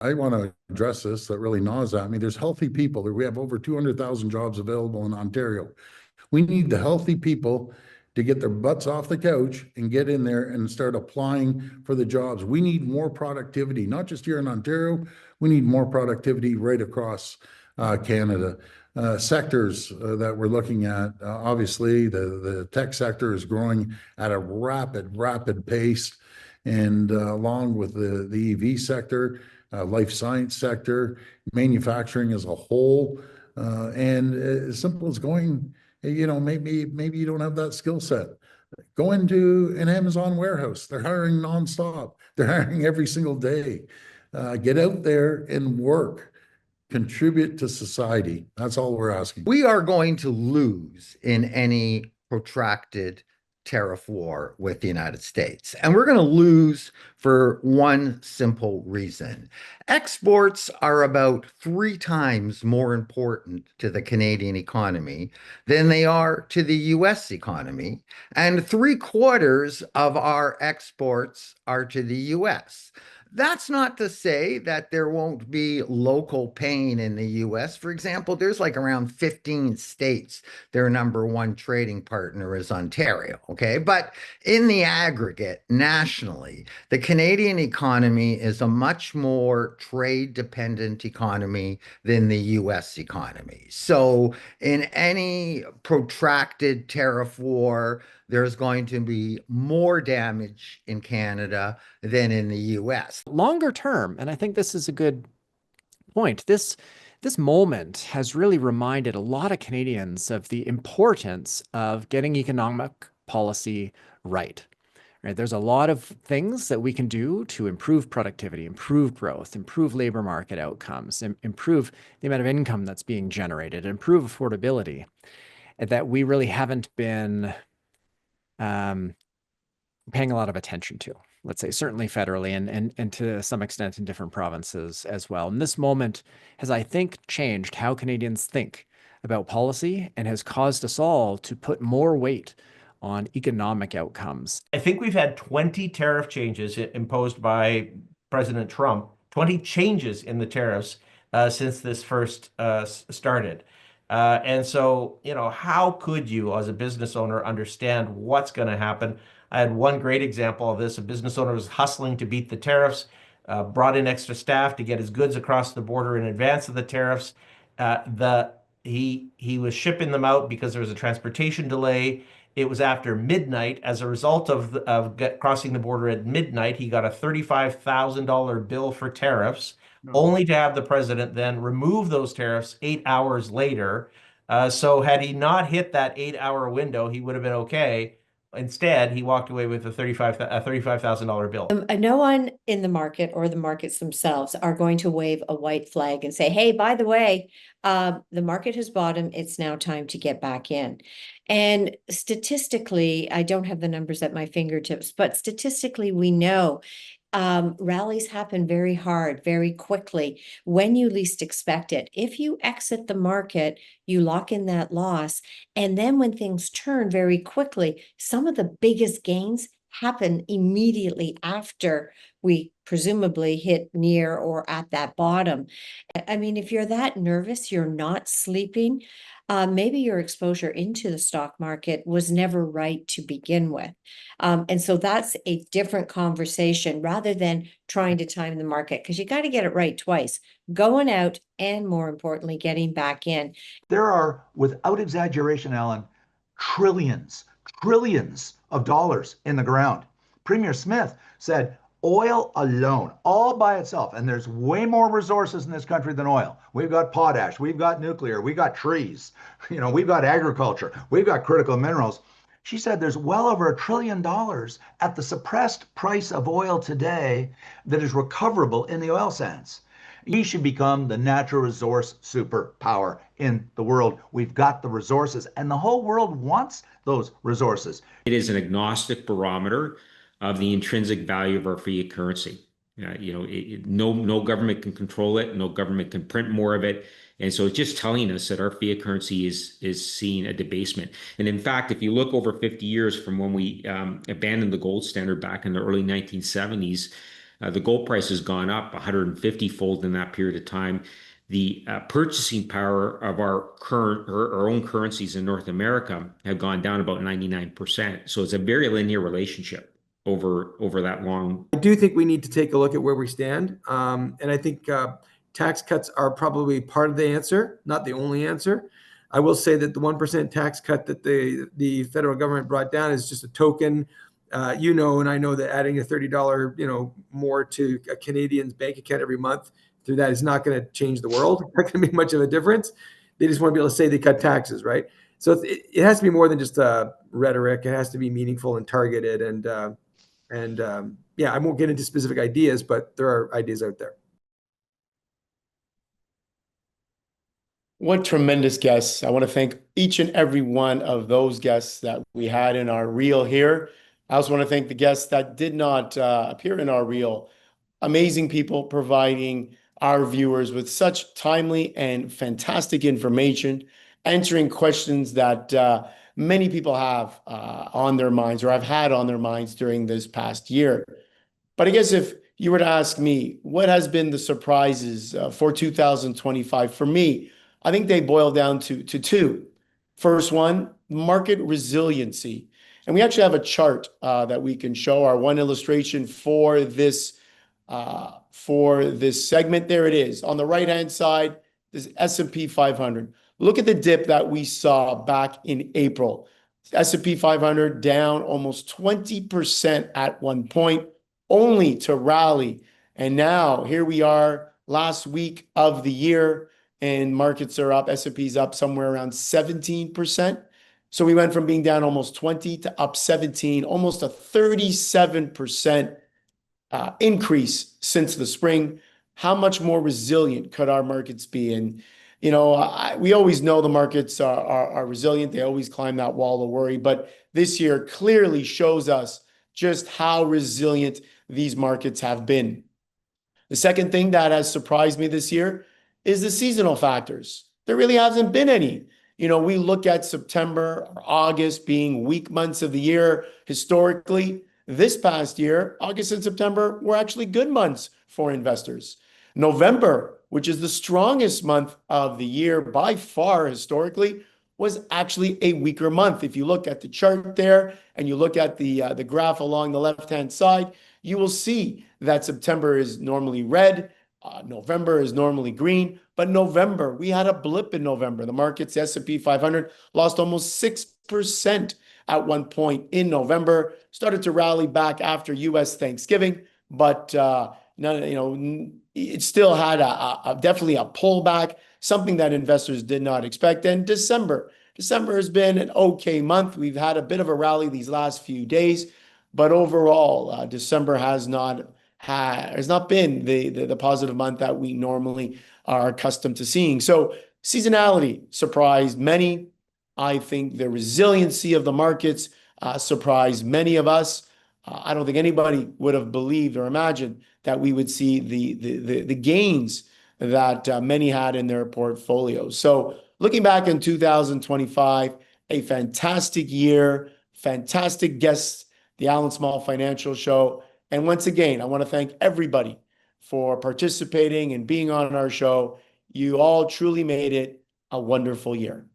I want to address this that really gnaws at me. There's healthy people. We have over 200,000 jobs available in Ontario. We need the healthy people to get their butts off the couch and get in there and start applying for the jobs. We need more productivity, not just here in Ontario. We need more productivity right across Canada. Sectors that we're looking at, obviously, the tech sector is growing at a rapid pace. And along with the EV sector, life science sector, manufacturing as a whole, and as simple as going, maybe you don't have that skill set. Go into an Amazon warehouse. They're hiring nonstop. They're hiring every single day. Get out there and work. Contribute to society. That's all we're asking. We are going to lose in any protracted tariff war with the United States. And we're going to lose for one simple reason. Exports are about 3 times more important to the Canadian economy than they are to the US economy. And 3/4 of our exports are to the US. That's not to say that there won't be local pain in the US. For example, there's like around 15 states. Their number one trading partner is Ontario. Okay. But in the aggregate, nationally, the Canadian economy is a much more trade dependent economy than the US economy. So, in any protracted tariff war, there's going to be more damage in Canada than in the US. Longer term, and I think this is a good point, this moment has really reminded a lot of Canadians of the importance of getting economic policy right. Right? There's a lot of things that we can do to improve productivity, improve growth, improve labor market outcomes, improve the amount of income that's being generated, improve affordability, that we really haven't been paying a lot of attention to, let's say, certainly federally and to some extent in different provinces as well. And this moment has, I think, changed how Canadians think about policy and has caused us all to put more weight on economic outcomes. I think we've had 20 tariff changes imposed by President Trump, 20 changes in the tariffs since this first started. And so, how could you, as a business owner, understand what's going to happen? I had one great example of this. A business owner was hustling to beat the tariffs, brought in extra staff to get his goods across the border in advance of the tariffs. He was shipping them out because there was a transportation delay. It was after midnight. As a result of crossing the border at midnight, he got a $35,000 bill for tariffs, only to have the president then remove those tariffs 8 hours later. So had he not hit that 8 hour window, he would have been okay. Instead, he walked away with a $35,000 bill. No one in the market or the markets themselves are going to wave a white flag and say, hey, by the way, the market has bottomed. It's now time to get back in. And statistically, I don't have the numbers at my fingertips, but statistically, we know rallies happen very hard, very quickly, when you least expect it. If you exit the market, you lock in that loss. And then when things turn very quickly, some of the biggest gains happen immediately after we presumably hit near or at that bottom. I mean, if you're that nervous, you're not sleeping, maybe your exposure into the stock market was never right to begin with. And so that's a different conversation rather than trying to time the market, because you got to get it right twice, going out and, more importantly, getting back in. There are, without exaggeration, Allan, trillions of dollars in the ground. Premier Smith said oil alone, all by itself, and there's way more resources in this country than oil. We've got potash, we've got nuclear, we've got trees, we've got agriculture, we've got critical minerals. She said there's well over $1 trillion at the suppressed price of oil today that is recoverable in the oil sands. We should become the natural resource superpower in the world. We've got the resources, and the whole world wants those resources. It is an agnostic barometer of the intrinsic value of our fiat currency. No government can control it. No government can print more of it. And so it's just telling us that our fiat currency is seeing a debasement. And in fact, if you look over 50 years from when we abandoned the gold standard back in the early 1970s, The gold price has gone up 150-fold in that period of time. The purchasing power of our own currencies in North America have gone down about 99%. So it's a very linear relationship over that long. I do think we need to take a look at where we stand. And I think tax cuts are probably part of the answer, not the only answer. I will say that the 1% tax cut that the federal government brought down is just a token. And I know that adding a $30, more to a Canadian's bank account every month through that is not going to change the world. It's not going to make much of a difference. They just want to be able to say they cut taxes, right? So it has to be more than just rhetoric. It has to be meaningful and targeted. I won't get into specific ideas, but there are ideas out there. What tremendous guests. I want to thank each and every one of those guests that we had in our reel here. I also want to thank the guests that did not appear in our reel. Amazing people providing our viewers with such timely and fantastic information, answering questions that many people have on their minds or have had on their minds during this past year. But I guess if you were to ask me, what has been the surprises for 2025 for me, I think they boil down to two. First one, market resiliency. And we actually have a chart that we can show, our one illustration for this segment. There it is. On the right-hand side, this S&P 500. Look at the dip that we saw back in April. S&P 500 down almost 20% at one point, only to rally. And now here we are last week of the year, and markets are up. S&P's up somewhere around 17%. So we went from being down almost 20 to up 17, almost a 37% increase since the spring. How much more resilient could our markets be? And we always know the markets are resilient. They always climb that wall of worry. But this year clearly shows us just how resilient these markets have been. The second thing that has surprised me this year is the seasonal factors. There really hasn't been any. We look at September or August being weak months of the year historically. This past year, August and September were actually good months for investors. November, which is the strongest month of the year by far historically, was actually a weaker month. If you look at the chart there and you look at the graph along the left-hand side, you will see that September is normally red, November is normally green, but November, we had a blip in November. The market's S&P 500 lost almost 6% at one point in November, started to rally back after U.S. Thanksgiving, but it still had definitely a pullback, something that investors did not expect. And December has been an okay month. We've had a bit of a rally these last few days, but overall, December has not been the positive month that we normally are accustomed to seeing. So seasonality surprised many. I think the resiliency of the markets surprised many of us. I don't think anybody would have believed or imagined that we would see the gains that many had in their portfolios. So looking back in 2025, a fantastic year, fantastic guests, the Allan Small Financial Show. And once again, I want to thank everybody for participating and being on our show. You all truly made it a wonderful year.